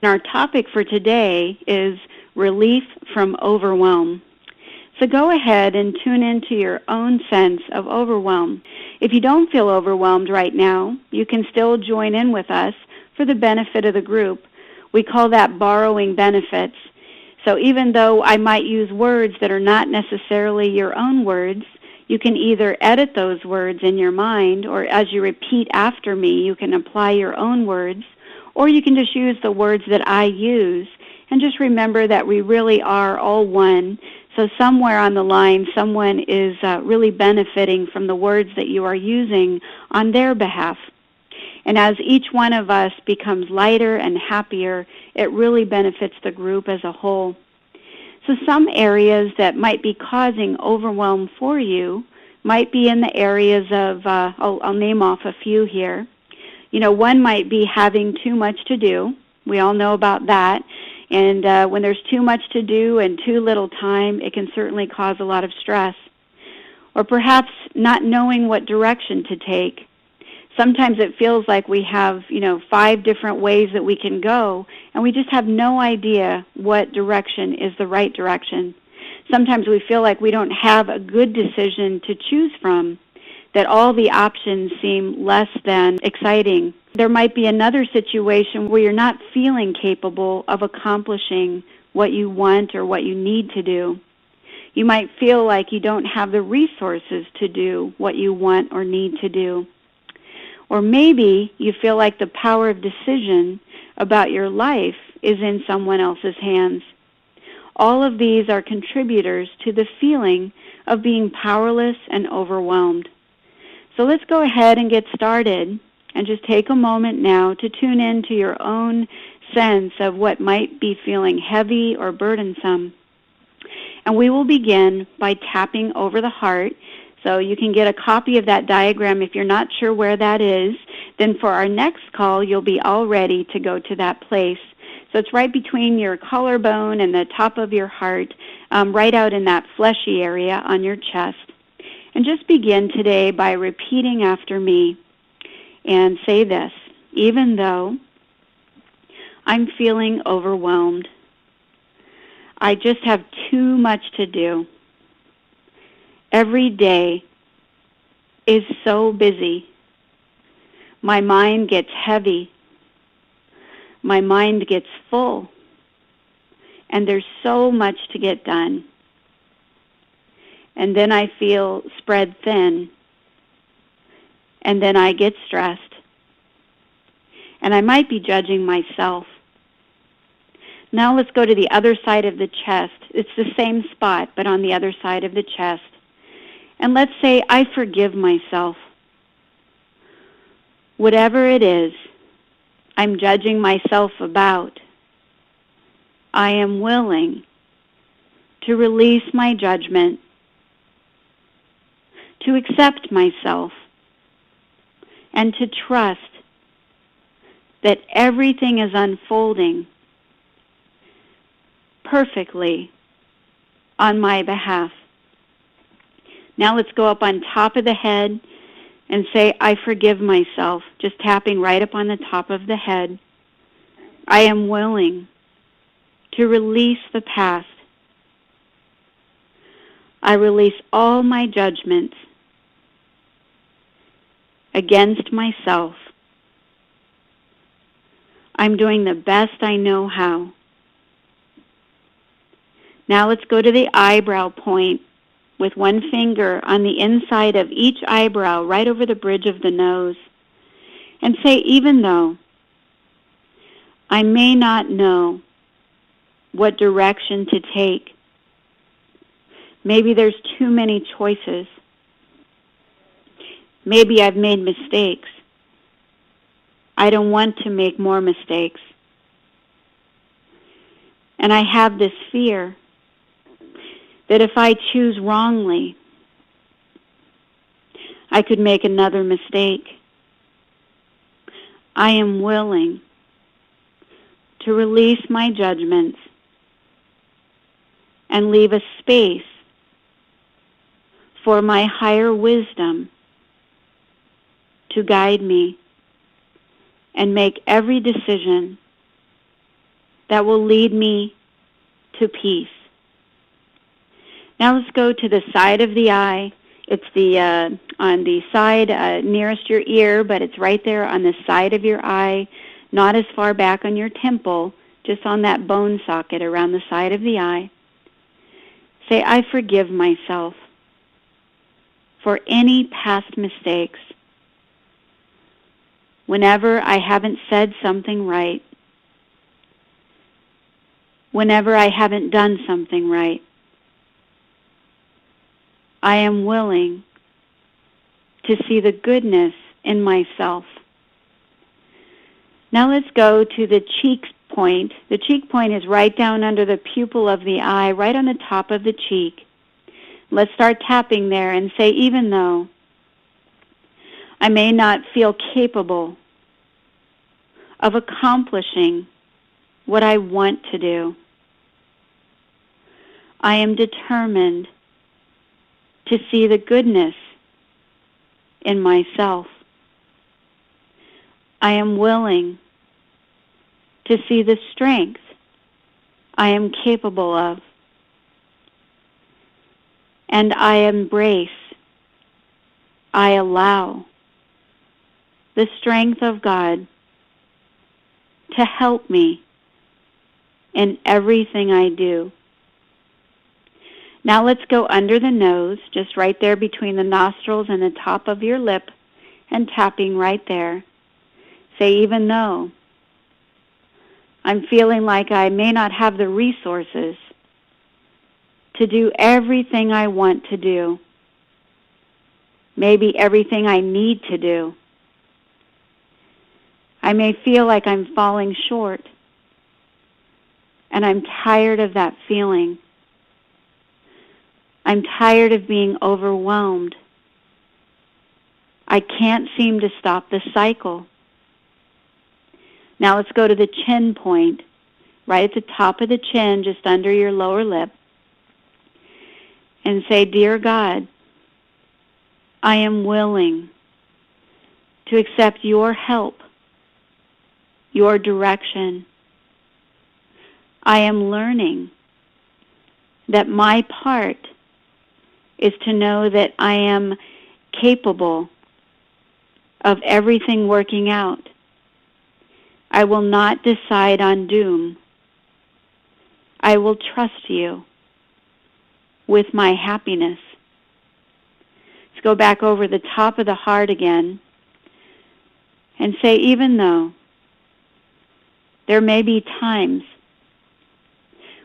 Our topic for today is relief from overwhelm. So go ahead and tune into your own sense of overwhelm. If you don't feel overwhelmed right now, you can still join in with us for the benefit of the group. We call that borrowing benefits. So even though I might use words that are not necessarily your own words, you can either edit those words in your mind, or as you repeat after me, you can apply your own words, or you can just use the words that I use. And just remember that we really are all one. So somewhere on the line, someone is really benefiting from the words that you are using on their behalf. And as each one of us becomes lighter and happier, it really benefits the group as a whole. So some areas that might be causing overwhelm for you might be in the areas of, I'll name off a few here. You know, one might be having too much to do. We all know about that. And when there's too much to do and too little time, it can certainly cause a lot of stress. Or perhaps not knowing what direction to take. Sometimes it feels like we have, 5 different ways that we can go, and we just have no idea what direction is the right direction. Sometimes we feel like we don't have a good decision to choose from, that all the options seem less than exciting. There might be another situation where you're not feeling capable of accomplishing what you want or what you need to do. You might feel like you don't have the resources to do what you want or need to do. Or maybe you feel like the power of decision about your life is in someone else's hands. All of these are contributors to the feeling of being powerless and overwhelmed. So let's go ahead and get started and just take a moment now to tune in to your own sense of what might be feeling heavy or burdensome. And we will begin by tapping over the heart. So you can get a copy of that diagram if you're not sure where that is. Then for our next call, you'll be all ready to go to that place. So it's right between your collarbone and the top of your heart, right out in that fleshy area on your chest. And just begin today by repeating after me and say this: even though I'm feeling overwhelmed, I just have too much to do. Every day is so busy. My mind gets heavy. My mind gets full. And there's so much to get done. And then I feel spread thin. And then I get stressed. And I might be judging myself. Now let's go to the other side of the chest. It's the same spot, but on the other side of the chest. And let's say I forgive myself. Whatever it is I'm judging myself about, I am willing to release my judgment, to accept myself, and to trust that everything is unfolding perfectly on my behalf. Now let's go up on top of the head and say, I forgive myself, just tapping right up on the top of the head. I am willing to release the past. I release all my judgments against myself. I'm doing the best I know how. Now let's go to the eyebrow point with one finger on the inside of each eyebrow, right over the bridge of the nose, and say, even though I may not know what direction to take, maybe there's too many choices, maybe I've made mistakes, I don't want to make more mistakes, and I have this fear that if I choose wrongly, I could make another mistake. I am willing to release my judgments and leave a space for my higher wisdom to guide me and make every decision that will lead me to peace. Now let's go to the side of the eye. It's on the side nearest your ear, but it's right there on the side of your eye, not as far back on your temple, just on that bone socket around the side of the eye. Say, I forgive myself for any past mistakes. Whenever I haven't said something right, whenever I haven't done something right, I am willing to see the goodness in myself. Now let's go to the cheek point. The cheek point is right down under the pupil of the eye, right on the top of the cheek. Let's start tapping there and say, even though I may not feel capable of accomplishing what I want to do, I am determined to see the goodness in myself. I am willing to see the strength I am capable of. And I embrace, I allow the strength of God to help me in everything I do. Now let's go under the nose, just right there between the nostrils and the top of your lip, and tapping right there. Say, even though I'm feeling like I may not have the resources to do everything I want to do, maybe everything I need to do, I may feel like I'm falling short, and I'm tired of that feeling. I'm tired of being overwhelmed. I can't seem to stop the cycle. Now let's go to the chin point, right at the top of the chin, just under your lower lip, and say, Dear God, I am willing to accept your help, your direction. I am learning that my part is to know that I am capable of everything working out. I will not decide on doom. I will trust you with my happiness. Let's go back over the top of the heart again and say, even though there may be times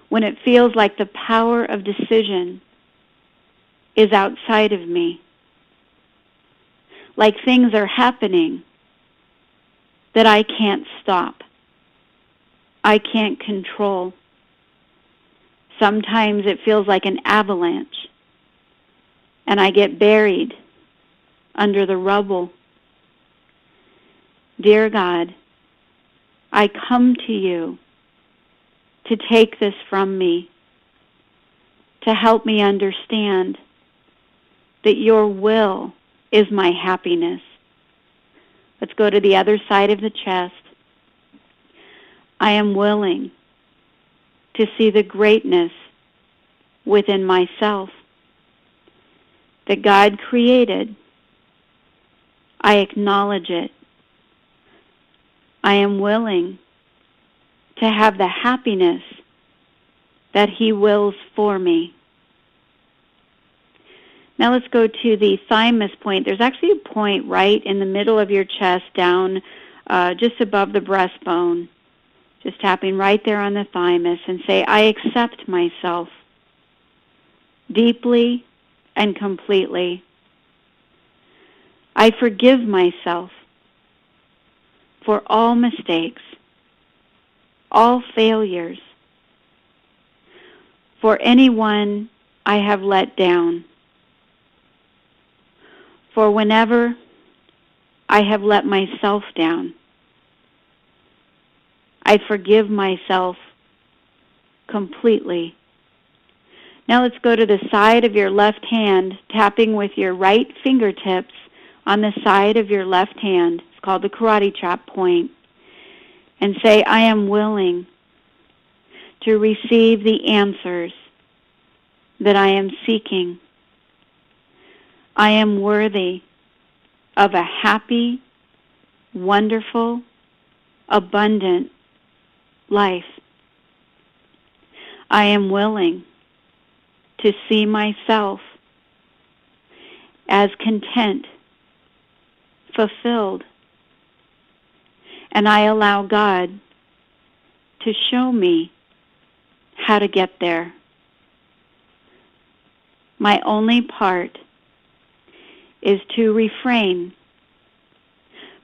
when it feels like the power of decision is outside of me, like things are happening that I can't stop, I can't control. Sometimes it feels like an avalanche, and I get buried under the rubble. Dear God, I come to you to take this from me, to help me understand that your will is my happiness. Let's go to the other side of the chest. I am willing to see the greatness within myself that God created. I acknowledge it. I am willing to have the happiness that He wills for me. Now let's go to the thymus point. There's actually a point right in the middle of your chest, down just above the breastbone. Just tapping right there on the thymus and say, I accept myself deeply and completely. I forgive myself for all mistakes, all failures, for anyone I have let down, for whenever I have let myself down. I forgive myself completely. Now let's go to the side of your left hand, tapping with your right fingertips on the side of your left hand. It's called the karate chop point. And say, I am willing to receive the answers that I am seeking. I am worthy of a happy, wonderful, abundant life. I am willing to see myself as content, fulfilled, and I allow God to show me how to get there. My only part is to refrain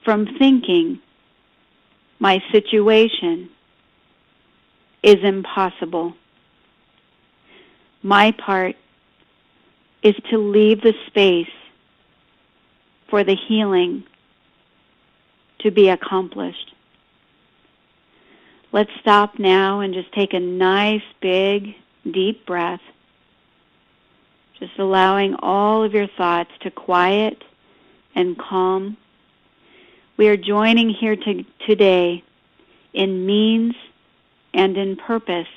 from thinking my situation is impossible. My part is to leave the space for the healing to be accomplished. Let's stop now and just take a nice, big, deep breath. Just allowing all of your thoughts to quiet and calm. We are joining here today in means and in purpose.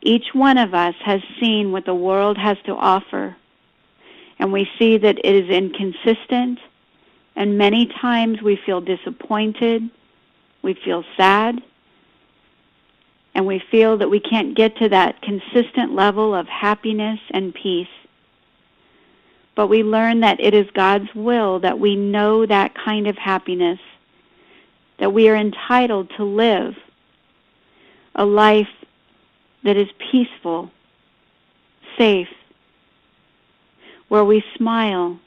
Each one of us has seen what the world has to offer, and we see that it is inconsistent, and many times we feel disappointed, we feel sad, and we feel that we can't get to that consistent level of happiness and peace. But we learn that it is God's will that we know that kind of happiness, that we are entitled to live a life that is peaceful, safe, where we smile,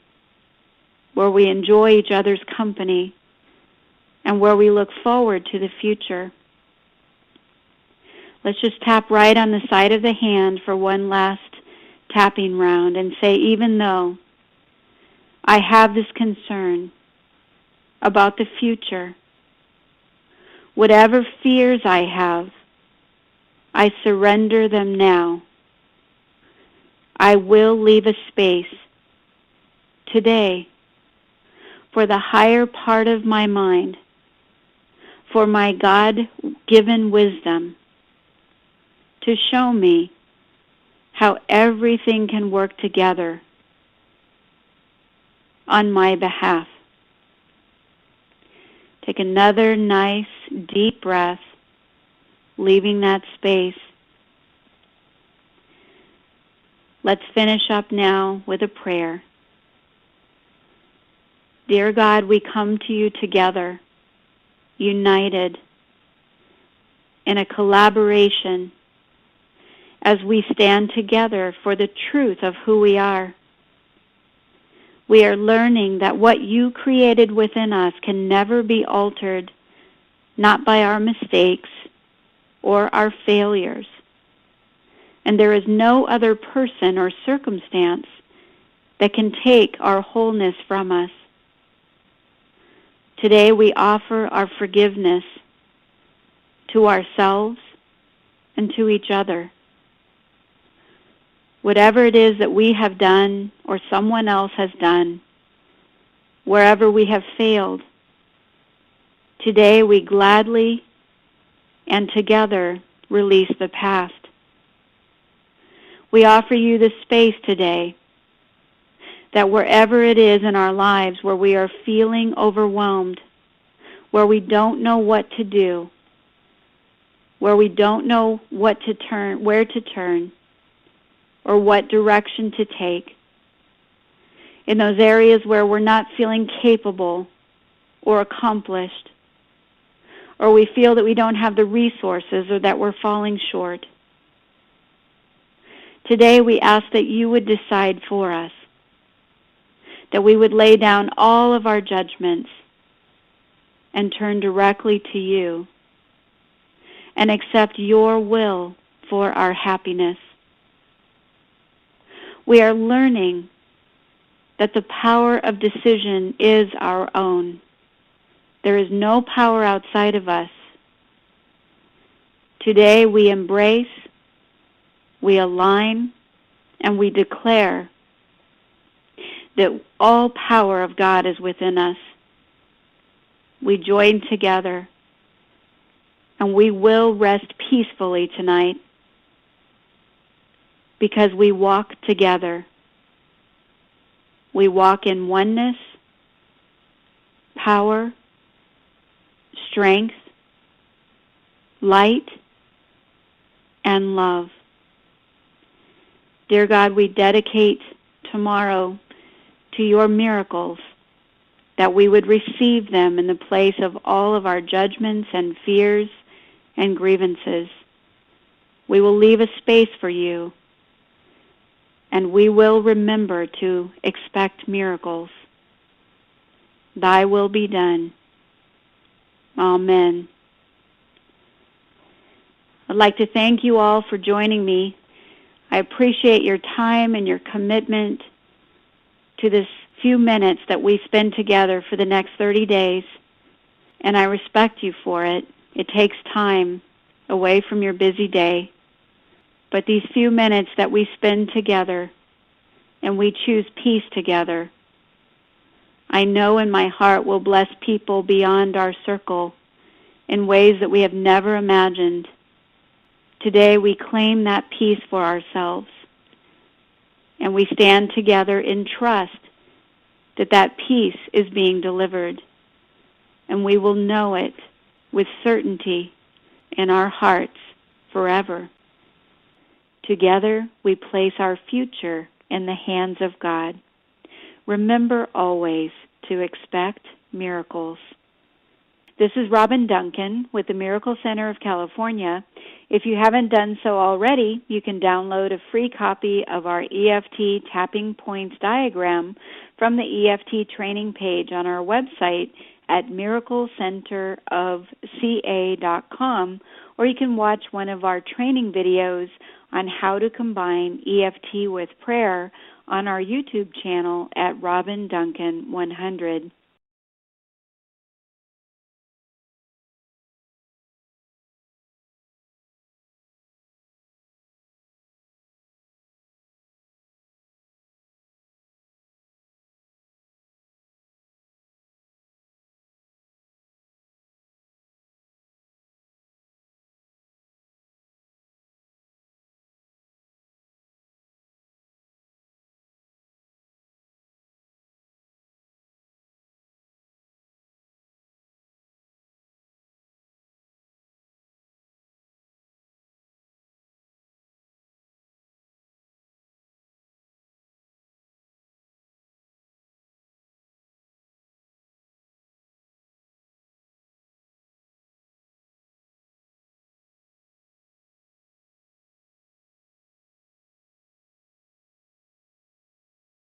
where we enjoy each other's company, and where we look forward to the future. Let's just tap right on the side of the hand for one last tapping round and say, even though I have this concern about the future, whatever fears I have, I surrender them now. I will leave a space today for the higher part of my mind, for my God-given wisdom, to show me how everything can work together on my behalf. Take another nice, deep breath, leaving that space. Let's finish up now with a prayer. Dear God, we come to you together, united in a collaboration as we stand together for the truth of who we are. We are learning that what you created within us can never be altered, not by our mistakes or our failures. And there is no other person or circumstance that can take our wholeness from us. Today we offer our forgiveness to ourselves and to each other. Whatever it is that we have done or someone else has done, wherever we have failed, today we gladly and together release the past. We offer you the space today that wherever it is in our lives where we are feeling overwhelmed, where we don't know what to do, where we don't know where to turn, or what direction to take, in those areas where we're not feeling capable or accomplished, or we feel that we don't have the resources or that we're falling short. Today we ask that you would decide for us, that we would lay down all of our judgments and turn directly to you and accept your will for our happiness. We are learning that the power of decision is our own. There is no power outside of us. Today we embrace, we align, and we declare that all power of God is within us. We join together And we will rest peacefully tonight because we walk together. We walk in oneness, power, strength, light, and love. Dear God, we dedicate tomorrow to your miracles, that we would receive them in the place of all of our judgments and fears and grievances. We will leave a space for you, and we will remember to expect miracles. Thy will be done. Amen. I'd like to thank you all for joining me. I appreciate your time and your commitment to this few minutes that we spend together for the next 30 days, and I respect you for it. It takes time away from your busy day, but these few minutes that we spend together and we choose peace together, I know in my heart will bless people beyond our circle in ways that we have never imagined. Today we claim that peace for ourselves, and we stand together in trust that that peace is being delivered, and we will know it with certainty in our hearts forever. Together we place our future in the hands of God. Remember always to expect miracles. This is Robin Duncan with the Miracle Center of California. If you haven't done so already, you can download a free copy of our EFT tapping points diagram from the EFT training page on our website at miraclecenterofca.com, or you can watch one of our training videos on how to combine EFT with prayer on our YouTube channel at Robin Duncan 100.